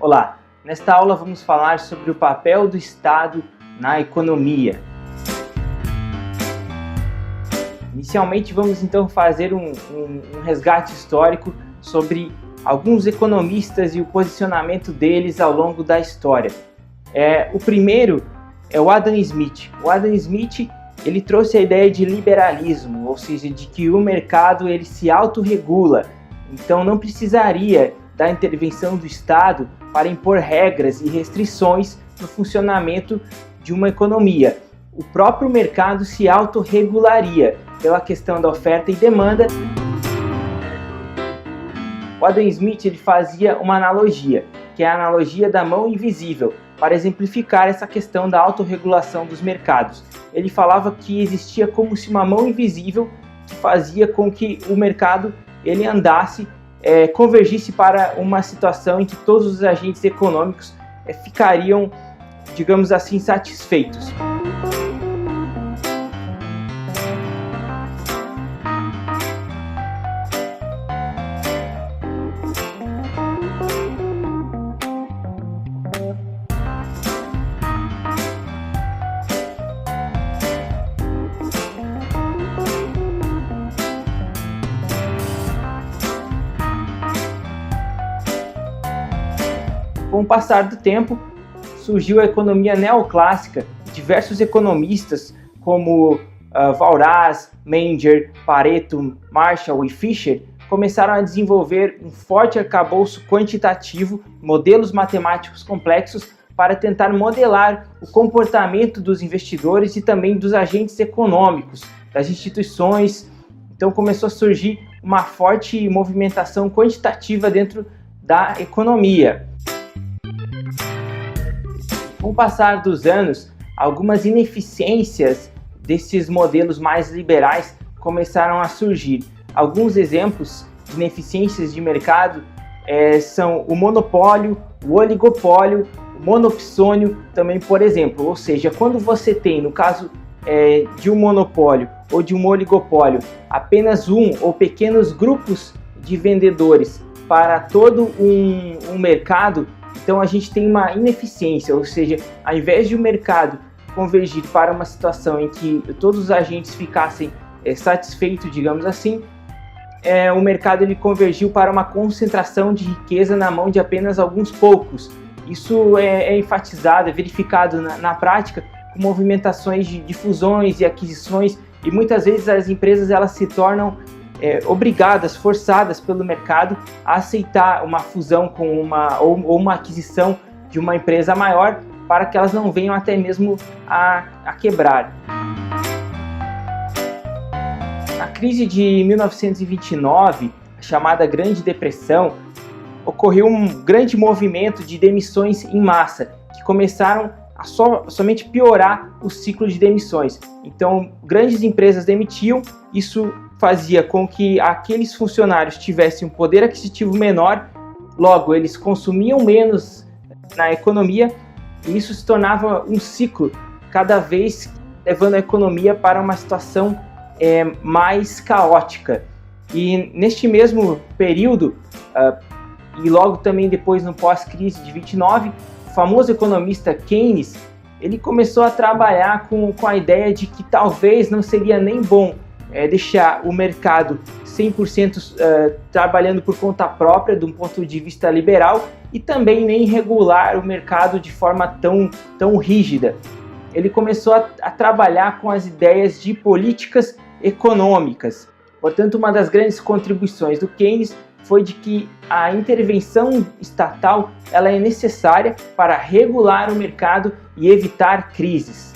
Olá, nesta aula vamos falar sobre o papel do Estado na economia. Inicialmente vamos então fazer um resgate histórico sobre alguns economistas e o posicionamento deles ao longo da história. O primeiro é o Adam Smith. O Adam Smith ele trouxe a ideia de liberalismo, ou seja, de que o mercado ele se autorregula, então não precisaria da intervenção do Estado para impor regras e restrições no funcionamento de uma economia. O próprio mercado se autorregularia pela questão da oferta e demanda. O Adam Smith ele fazia uma analogia, que é a analogia da mão invisível, para exemplificar essa questão da autorregulação dos mercados. Ele falava que existia como se uma mão invisível que fazia com que o mercado ele andasse, convergisse para uma situação em que todos os agentes econômicos ficariam, digamos assim, satisfeitos. Com o passar do tempo, surgiu a economia neoclássica. Diversos economistas, como Walras, Menger, Pareto, Marshall e Fisher, começaram a desenvolver um forte arcabouço quantitativo, modelos matemáticos complexos, para tentar modelar o comportamento dos investidores e também dos agentes econômicos, das instituições. Então começou a surgir uma forte movimentação quantitativa dentro da economia. Com o passar dos anos, algumas ineficiências desses modelos mais liberais começaram a surgir. Alguns exemplos de ineficiências de mercado são o monopólio, o oligopólio, o monopsônio também, por exemplo. Ou seja, quando você tem, no caso de um monopólio ou de um oligopólio, apenas um ou pequenos grupos de vendedores para todo um mercado, então a gente tem uma ineficiência, ou seja, ao invés de o mercado convergir para uma situação em que todos os agentes ficassem satisfeitos, digamos assim, o mercado ele convergiu para uma concentração de riqueza na mão de apenas alguns poucos. Isso é enfatizado, é verificado na prática com movimentações de fusões e aquisições, e muitas vezes as empresas elas se tornam obrigadas, forçadas pelo mercado a aceitar uma fusão com uma aquisição de uma empresa maior para que elas não venham até mesmo a quebrar. Na crise de 1929, a chamada Grande Depressão, ocorreu um grande movimento de demissões em massa, que começaram a somente piorar o ciclo de demissões. Então, grandes empresas demitiam, isso fazia com que aqueles funcionários tivessem um poder aquisitivo menor, logo eles consumiam menos na economia, e isso se tornava um ciclo, cada vez levando a economia para uma situação mais caótica. E neste mesmo período, e logo também depois no pós-crise de 29, o famoso economista Keynes, ele começou a trabalhar com a ideia de que talvez não seria nem bom deixar o mercado 100% trabalhando por conta própria, de um ponto de vista liberal, e também nem regular o mercado de forma tão rígida. Ele começou a trabalhar com as ideias de políticas econômicas. Portanto, uma das grandes contribuições do Keynes foi de que a intervenção estatal ela é necessária para regular o mercado e evitar crises.